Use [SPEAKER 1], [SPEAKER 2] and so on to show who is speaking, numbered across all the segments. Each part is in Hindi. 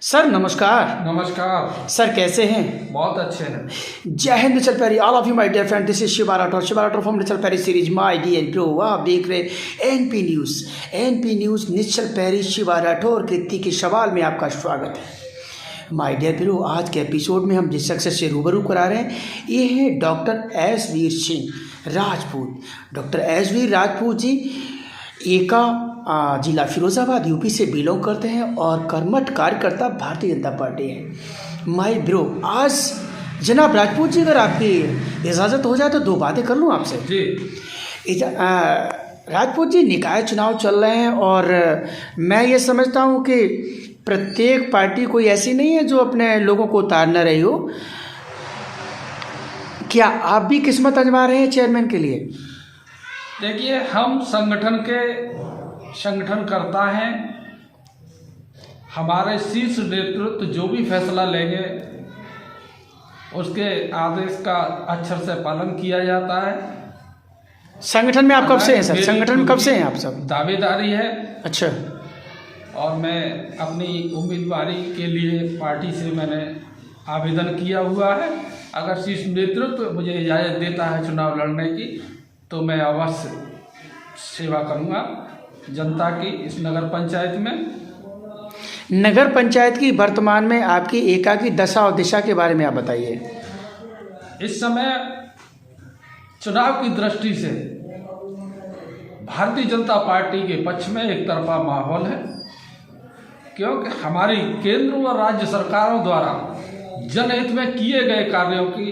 [SPEAKER 1] सर नमस्कार।
[SPEAKER 2] नमस्कार
[SPEAKER 1] सर कैसे हैं?
[SPEAKER 2] बहुत अच्छे हैं।
[SPEAKER 1] जय हिंद निचल पैरी, all of you my dear friend, this is Shiva Rathore from निचल पैरी सीरीज माय डियर ब्रो। आप देख रहे एनपी न्यूज़ निचल पैरी शिवा राठौर कीर्ति के सवाल में आपका स्वागत है। माय डियर ब्रो, आज के एपिसोड में हम जिस शख्स से रूबरू करा रहे हैं ये है doctor S Veer Singh Rajput. Doctor S वीर राजपूत जी एका जिला फिरोज़ाबाद यूपी से बिलोंग करते हैं और कर्मठ कार्यकर्ता भारतीय जनता पार्टी है। माय ब्रो, आज जनाब राजपूत जी अगर आपकी इजाज़त हो जाए तो दो बातें कर लूँ आपसे
[SPEAKER 2] जी।
[SPEAKER 1] राजपूत जी, निकाय चुनाव चल रहे हैं और मैं ये समझता हूँ कि प्रत्येक पार्टी कोई ऐसी नहीं है जो अपने लोगों को उतार न रही हो। क्या आप भी किस्मत आजमा रहे हैं चेयरमैन के लिए?
[SPEAKER 2] देखिए, हम संगठन करता है। हमारे शीर्ष नेतृत्व जो भी फैसला लेंगे उसके आदेश का अक्षर से पालन किया जाता है।
[SPEAKER 1] संगठन में आप कब से हैं सर? संगठन में कब से हैं आप सब?
[SPEAKER 2] दावेदारी है।
[SPEAKER 1] अच्छा।
[SPEAKER 2] और मैं अपनी उम्मीदवारी के लिए पार्टी से मैंने आवेदन किया हुआ है। अगर शीर्ष नेतृत्व मुझे इजाज़त देता है चुनाव लड़ने की तो मैं अवश्य सेवा करूंगा जनता की इस नगर पंचायत में।
[SPEAKER 1] नगर पंचायत की वर्तमान में आपकी एका की दशा और दिशा के बारे में आप बताइए।
[SPEAKER 2] इस समय चुनाव की दृष्टि से भारतीय जनता पार्टी के पक्ष में एक तरफा माहौल है, क्योंकि हमारी केंद्र और राज्य सरकारों द्वारा जनहित में किए गए कार्यों की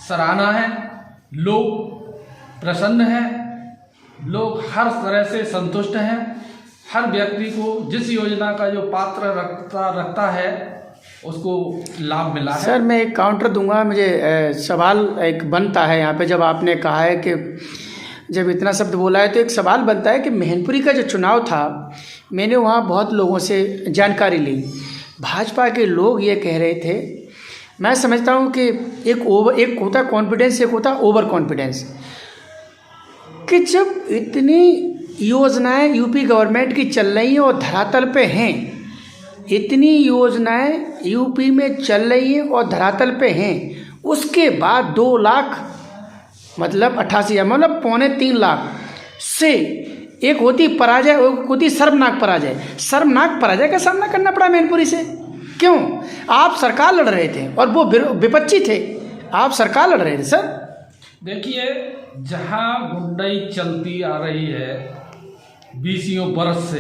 [SPEAKER 2] सराहना है। लोग प्रसन्न हैं, लोग हर तरह से संतुष्ट हैं। हर व्यक्ति को जिस योजना का जो पात्र रखता है उसको लाभ मिला है।
[SPEAKER 1] सर मैं एक काउंटर दूंगा। मुझे सवाल एक बनता है यहाँ पे, जब आपने कहा है कि जब इतना शब्द बोला है तो एक सवाल बनता है कि मैनपुरी का जो चुनाव था, मैंने वहाँ बहुत लोगों से जानकारी ली। भाजपा के लोग ये कह रहे थे, मैं समझता हूँ कि एक होता कॉन्फिडेंस, एक होता ओवर कॉन्फिडेंस, कि जब इतनी योजनाएं यूपी गवर्नमेंट की चल रही हैं और धरातल पे हैं, इतनी योजनाएं यूपी में चल रही हैं और धरातल पे हैं, उसके बाद 2 लाख मतलब 88 मतलब 2.25 लाख से एक होती पराजय, एक होती शर्मनाक पराजय। शर्मनाक पराजय का सामना करना पड़ा मैनपुरी से। क्यों? आप सरकार लड़ रहे थे और वो विपक्षी थे, आप सरकार लड़ रहे थे। सर
[SPEAKER 2] देखिए, जहां गुंडाई चलती आ रही है 20 बरस से,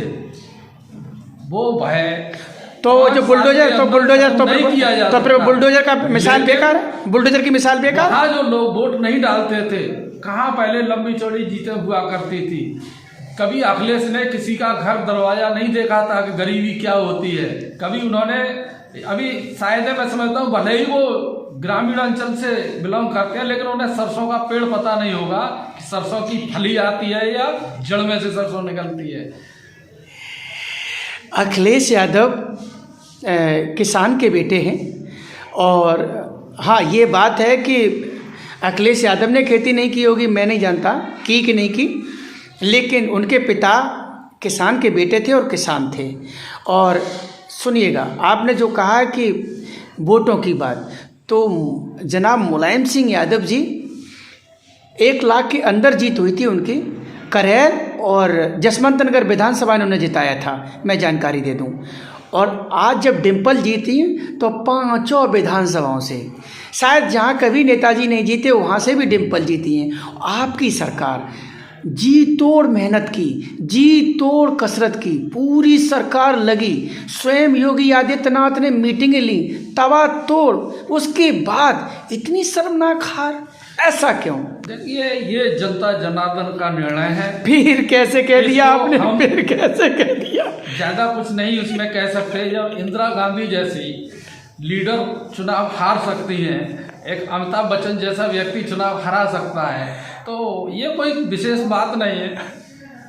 [SPEAKER 2] वो भय
[SPEAKER 1] तो जो बुलडोजर तो फिर बुलडोजर का मिसाल बेकार है, बुलडोजर की मिसाल बेकार।
[SPEAKER 2] वहाँ जो लोग वोट नहीं डालते थे, कहाँ पहले लंबी चौड़ी जीतें हुआ करती थी। कभी अखिलेश ने किसी का घर दरवाजा नहीं देखा था कि गरीबी क्या होती है। कभी उन्होंने, अभी शायद मैं समझता हूँ भले ही वो ग्रामीण अंचल से बिलोंग करते हैं, लेकिन उन्हें सरसों का पेड़ पता नहीं होगा कि सरसों की फली आती है या जड़ में से सरसों निकलती है।
[SPEAKER 1] अखिलेश यादव किसान के बेटे हैं और हाँ, ये बात है कि अखिलेश यादव ने खेती नहीं की होगी, मैं नहीं जानता की कि नहीं की, लेकिन उनके पिता किसान के बेटे थे और किसान थे। और सुनिएगा, आपने जो कहा कि वोटों की बात, तो जनाब मुलायम सिंह यादव जी 1 लाख के अंदर जीत हुई थी उनकी। करेर और जसवंत नगर विधानसभा ने उन्हें जिताया था, मैं जानकारी दे दूं। और आज जब डिम्पल जीती तो 5 विधानसभाओं से, शायद जहां कभी नेताजी नहीं जीते वहां से भी डिम्पल जीती हैं। आपकी सरकार जी तोड़ मेहनत की, जी तोड़ कसरत की, पूरी सरकार लगी। स्वयं योगी आदित्यनाथ ने मीटिंगें ली, तवा तोड़, उसके बाद इतनी शर्मनाक हार, ऐसा क्यों?
[SPEAKER 2] देखिए, ये जनता जनार्दन का निर्णय है।
[SPEAKER 1] फिर कैसे कह दिया आपने? फिर कैसे कह दिया?
[SPEAKER 2] ज्यादा कुछ नहीं उसमें कह सकते। जब इंदिरा गांधी जैसी लीडर चुनाव हार सकती हैं, एक अमिताभ बच्चन जैसा व्यक्ति चुनाव हरा सकता है, तो ये कोई विशेष बात नहीं है।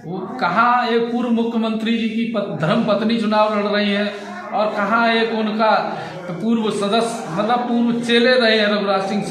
[SPEAKER 2] वो कहाँ एक पूर्व मुख्यमंत्री जी की धर्म पत्नी चुनाव लड़ रही है और कहाँ एक उनका पूर्व सदस्य मतलब पूर्व चेले रहे हैं रघुराज सिंह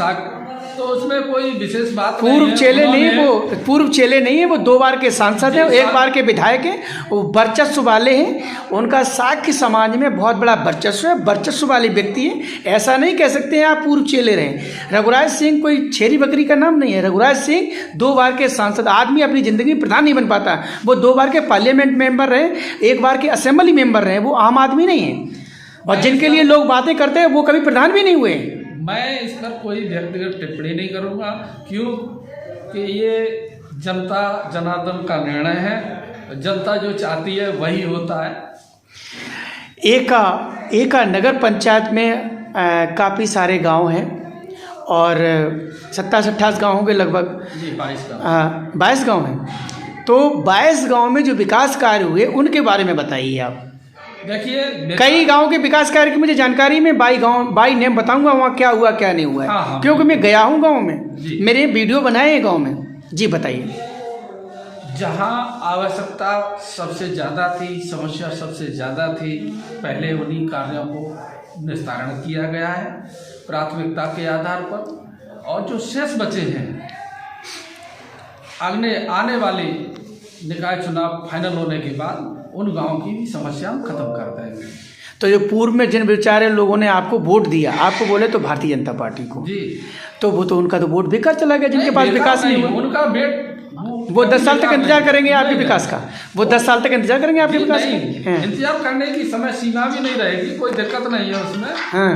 [SPEAKER 2] तो उसमें कोई विशेष बात
[SPEAKER 1] पूर्व
[SPEAKER 2] नहीं
[SPEAKER 1] चेले नहीं
[SPEAKER 2] उन्होंने-
[SPEAKER 1] वो पूर्व चेले नहीं है, वो 2 बार के सांसद हैं, 1 बार के विधायक हैं, वो वर्चस्व वाले हैं। उनका साख्य समाज में बहुत बड़ा वर्चस्व है, वर्चस्व वाले व्यक्ति हैं। ऐसा नहीं कह सकते हैं आप पूर्व चेले रहे। रघुराज सिंह कोई छेरी बकरी का नाम नहीं है। रघुराज सिंह 2 बार के सांसद, आदमी अपनी ज़िंदगी में प्रधान नहीं बन पाता। वो 2 बार के पार्लियामेंट मेंबर रहे, 1 बार के असेंबली मेंबर रहे, वो आम आदमी नहीं है। और जिनके लिए लोग बातें करते हैं वो कभी प्रधान भी नहीं हुए।
[SPEAKER 2] मैं इस पर कोई व्यक्तिगत टिप्पणी नहीं करूंगा, क्यों कि ये जनता जनार्दन का निर्णय है। जनता जो चाहती है वही होता है।
[SPEAKER 1] एका नगर पंचायत में काफ़ी सारे गांव हैं और 27-28 गाँव होंगे लगभग।
[SPEAKER 2] जी 22 का
[SPEAKER 1] 22 गाँव हैं। तो 22 गाँव में जो विकास कार्य हुए उनके बारे में बताइए आप।
[SPEAKER 2] देखिए,
[SPEAKER 1] कई गांव के विकास कार्य की मुझे जानकारी में 22 नेम बताऊंगा, वहाँ क्या हुआ क्या नहीं हुआ है।
[SPEAKER 2] हाँ,
[SPEAKER 1] क्योंकि मैं गया हूँ गांव में,
[SPEAKER 2] जी।
[SPEAKER 1] मेरे वीडियो बनाए हैं गांव में। जी बताइए।
[SPEAKER 2] जहाँ आवश्यकता सबसे ज़्यादा थी, समस्या सबसे ज़्यादा थी, पहले उन्हीं कार्यों को निस्तारण किया गया है प्राथमिकता के आधार पर। और जो शेष बचे हैं, आने वाले निकाय चुनाव फाइनल होने के बाद उन गाँव की भी समस्या हम खत्म कर देंगे।
[SPEAKER 1] तो जो पूर्व में जिन बेचारे लोगों ने आपको वोट दिया, आपको बोले तो भारतीय जनता पार्टी को,
[SPEAKER 2] जी,
[SPEAKER 1] तो वो तो उनका तो वोट बेकार चला गया, जिनके पास विकास नहीं हुआ।
[SPEAKER 2] उनका
[SPEAKER 1] वो 10 साल तक इंतजार करेंगे आपके विकास का। वो 10 साल तक इंतजार करेंगे आपके विकास का।
[SPEAKER 2] इंतजार करने की समय सीमा भी नहीं रहेगी, कोई दिक्कत नहीं है उसमें।
[SPEAKER 1] हाँ,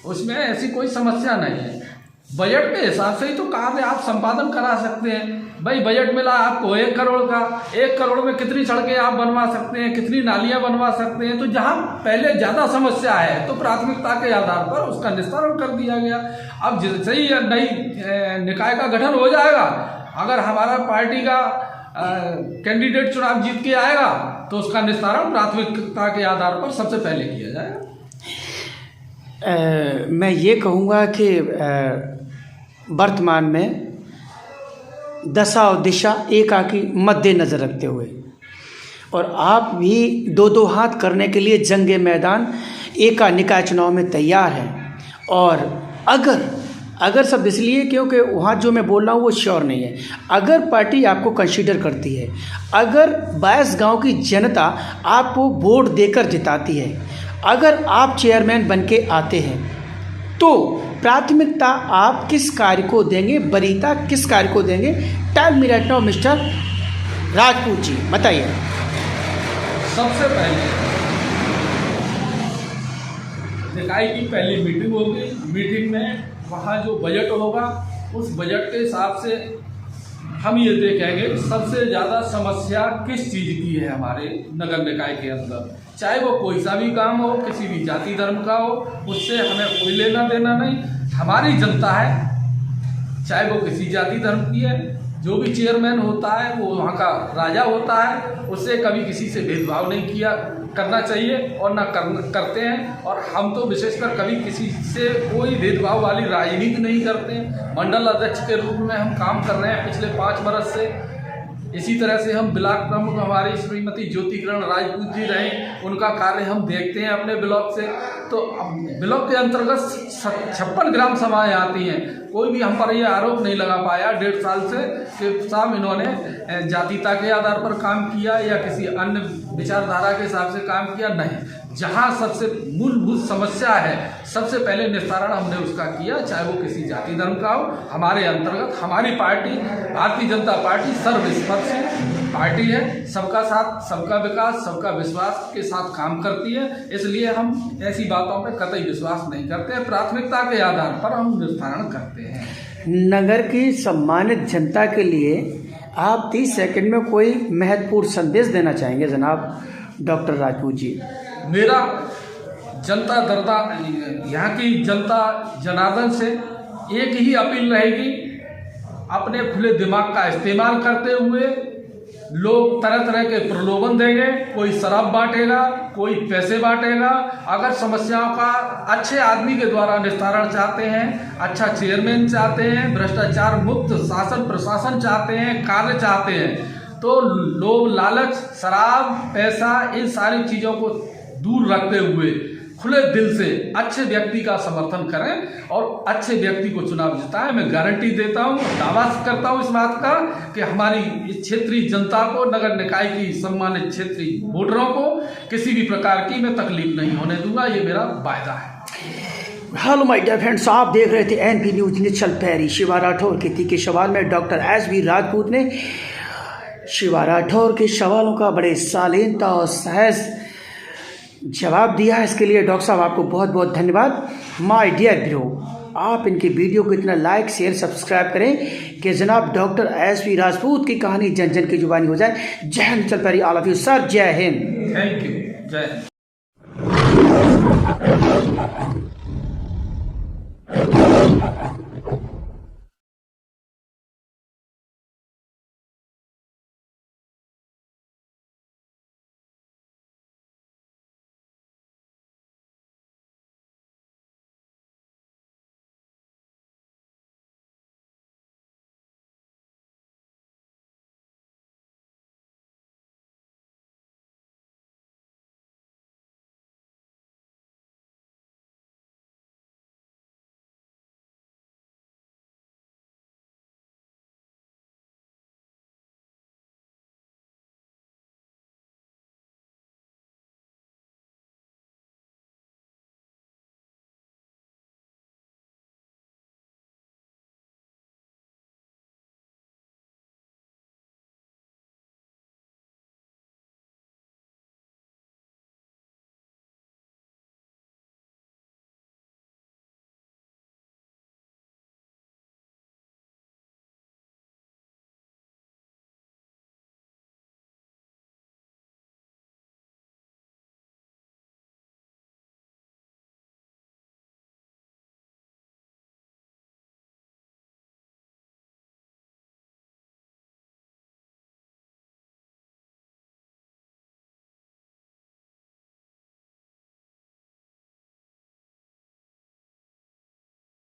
[SPEAKER 2] उसमें ऐसी कोई समस्या नहीं है। बजट के हिसाब से ही तो कार्य आप संपादन करा सकते हैं। भाई बजट मिला आपको 1 करोड़ का, 1 करोड़ में कितनी सड़कें आप बनवा सकते हैं, कितनी नालियां बनवा सकते हैं। तो जहां पहले ज़्यादा समस्या है तो प्राथमिकता के आधार पर उसका निस्तारण कर दिया गया। अब जैसे ही नई निकाय का गठन हो जाएगा, अगर हमारा पार्टी का कैंडिडेट चुनाव जीत के आएगा तो उसका निस्तारण प्राथमिकता के आधार पर सबसे पहले किया जाएगा।
[SPEAKER 1] मैं ये कहूँगा कि वर्तमान में दशा और दिशा एकाकी मद्देनज़र रखते हुए, और आप भी 2-2 हाथ करने के लिए जंगे मैदान एका निकाय चुनाव में तैयार हैं। और अगर सब इसलिए क्योंकि वहाँ जो मैं बोल रहा हूँ वो श्योर नहीं है। अगर पार्टी आपको कंसीडर करती है, अगर 22 गांव की जनता आपको वोट देकर जिताती है, अगर आप चेयरमैन बन के आते हैं, तो प्राथमिकता आप किस कार्य को देंगे, वरीयता किस कार्य को देंगे? Tell me right now mister Rajput ji, बताइए।
[SPEAKER 2] सबसे पहले निकाय की पहली मीटिंग होगी। मीटिंग में वहाँ जो बजट होगा, उस बजट के हिसाब से हम ये देखेंगे सबसे ज़्यादा समस्या किस चीज़ की है हमारे नगर निकाय के अंदर। चाहे वो कोई सा भी काम हो, किसी भी जाति धर्म का हो, उससे हमें कोई लेना देना नहीं। हमारी जनता है, चाहे वो किसी जाति धर्म की है, जो भी चेयरमैन होता है वो वहाँ का राजा होता है, उससे कभी किसी से भेदभाव नहीं करना चाहिए और ना करते हैं। और हम तो विशेषकर कभी किसी से कोई भेदभाव वाली राजनीति नहीं करते हैं। मंडल अध्यक्ष के रूप में हम काम कर रहे हैं पिछले 5 वर्ष से। इसी तरह से हम ब्लॉक प्रमुख हमारी श्रीमती ज्योति किरण राजपूत जी रहे, उनका कार्य हम देखते हैं अपने ब्लॉक से। तो ब्लॉक के अंतर्गत 56 ग्राम सभाएँ आती हैं। कोई भी हम पर ये आरोप नहीं लगा पाया 1.5 साल से कि साहब इन्होंने जातीयता के आधार पर काम किया या किसी अन्य विचारधारा के हिसाब से काम किया। नहीं, जहाँ सबसे मूलभूत समस्या है सबसे पहले निस्तारण हमने उसका किया, चाहे वो किसी जाति धर्म का हो। हमारे अंतर्गत हमारी party Bharatiya Janata party सर्वस्पर्शी party है, सबका साथ सबका विकास सबका विश्वास के साथ काम करती है। इसलिए हम ऐसी बातों पर कतई विश्वास नहीं करते, प्राथमिकता के आधार पर हम निस्तारण करते हैं।
[SPEAKER 1] नगर की सम्मानित जनता के लिए आप 30 सेकंड में कोई महत्वपूर्ण संदेश देना चाहेंगे जनाब डॉक्टर राजपूत जी?
[SPEAKER 2] मेरा जनता दरदा यहाँ की जनता जनार्दन से एक ही अपील रहेगी, अपने खुले दिमाग का इस्तेमाल करते हुए लोग तरह तरह के प्रलोभन देंगे। कोई शराब बांटेगा, कोई पैसे बांटेगा। अगर समस्याओं का अच्छे आदमी के द्वारा निस्तारण चाहते हैं, अच्छा चेयरमैन चाहते हैं, भ्रष्टाचार मुक्त शासन प्रशासन चाहते हैं, कार्य चाहते हैं, तो लोभ लालच शराब पैसा इन सारी चीज़ों को दूर रखते हुए खुले दिल से अच्छे व्यक्ति का समर्थन करें और अच्छे व्यक्ति को चुनाव जिताएं। मैं गारंटी देता हूं, दावा करता हूं इस बात का कि हमारी इस क्षेत्रीय जनता को, नगर निकाय की सम्मानित क्षेत्रीय वोटरों को किसी भी प्रकार की मैं तकलीफ नहीं होने दूंगा। ये मेरा वायदा है।
[SPEAKER 1] हेलो माय डियर फ्रेंड्स, आप देख रहे थे एनपी न्यूज निश्चल पैरी। शिवा राठौर खेती के सवाल में डॉक्टर एस.वी. राजपूत ने शिवा राठौर के सवालों का बड़े शालीनता और सहज जवाब दिया है। इसके लिए डॉक्टर साहब आपको बहुत बहुत धन्यवाद। माय डियर ब्रो, आप इनकी वीडियो को इतना लाइक शेयर सब्सक्राइब करें कि जनाब डॉक्टर एस.वी. राजपूत की कहानी जन जन की जुबानी हो जाए। जय हिंद, निश्चल पैरी, ऑल ऑफ यू सर, जय हिंद।
[SPEAKER 2] थैंक यू, जय हिंद।